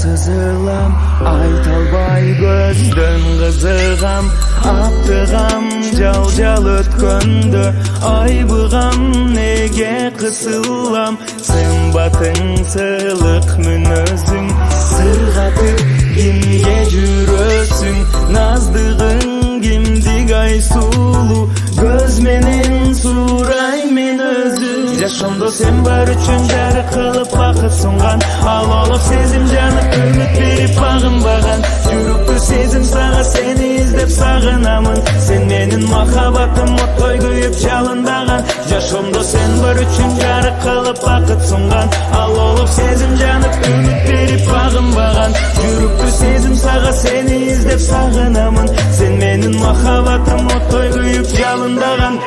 kızılam, aytalbay gözden kızıgam. Aptığam jal ötköndö, aybıgam nege kısılam. Sen batın sılık münözüң, sırgatıp kimge жүрөсүң. Наздыгың кимдик ай сулуу, көз менен сурай мен өзүм. Жашоомдо сен бар үчүн жарык кылып бакыт сунган, ал олуп сезим жанып үмүт берип багынбаган. Жүрөктө сезим сага, сени издеп сагынамын. Сен менин махаббатым оттой күйүп жалындаган. Жашоомдо сен бар үчүн жарык кылып бакыт сунган, ал олуп сезим жанып үмүт берип багынбаган. Жүрөктө сезим сага, сени издеп сагынамын. Сен менин махаббатым оттой күйүп жалындаган.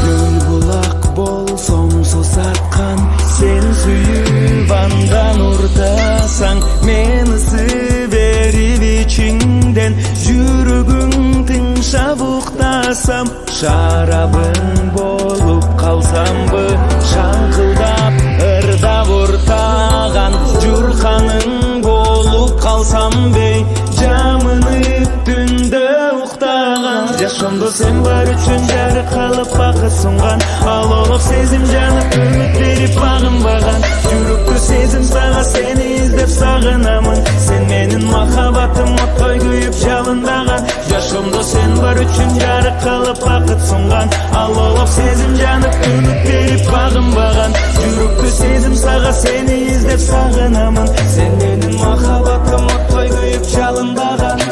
Көл булак болсом сусаткан, сен сүйүп андан уртасаң, мен ысы берип ичиңден жүрөгүң тынчап уктасам. Шарабың болуп калсамбы, шаңкылдап ырдап уртаган, журканың болуп калсам бей, жамынып түндө уктаган. Жашоомдо сен бар үчүн жарык кылып бакыт сунган, ал олуп сезим жанып үмүт берип багынбаган. Жүрөктө сезим сага, сени издеп сагынамын. Сен менин махаббатым оттой күйүп жалындаган. Жашоомдо сен бар үчүн жарык кылып бакыт сунган, ал олуп сезим жанып үмүт берип багынбаган. Жүрөктө сезим сага, сени издеп сагынамын. Сен менин махаббатым оттой күйүп жалындаган.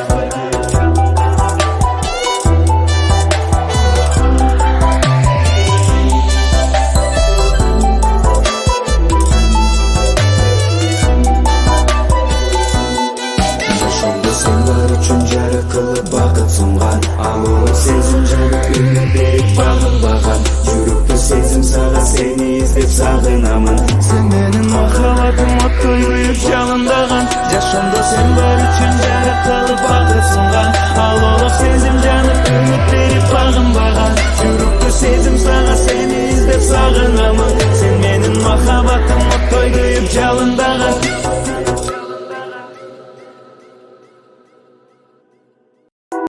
Sen var üçün jarık kılıp bakıp sungan, al olup sezim janıp ümüt berip bagınbagan. Жүрөктө сезим сага, сени издеп сагынамын. Сен менин махаббатым оттой күйүп жалындаган. Жашоомдо сен бар үчүн жарык кылып бакыт сунган, ал olup сезим жанып үмүт берип багынбаган. Жүрөктө сезим сага, сени издеп сагынамын. Сен менин махаббатым оттой күйүп жалындаган.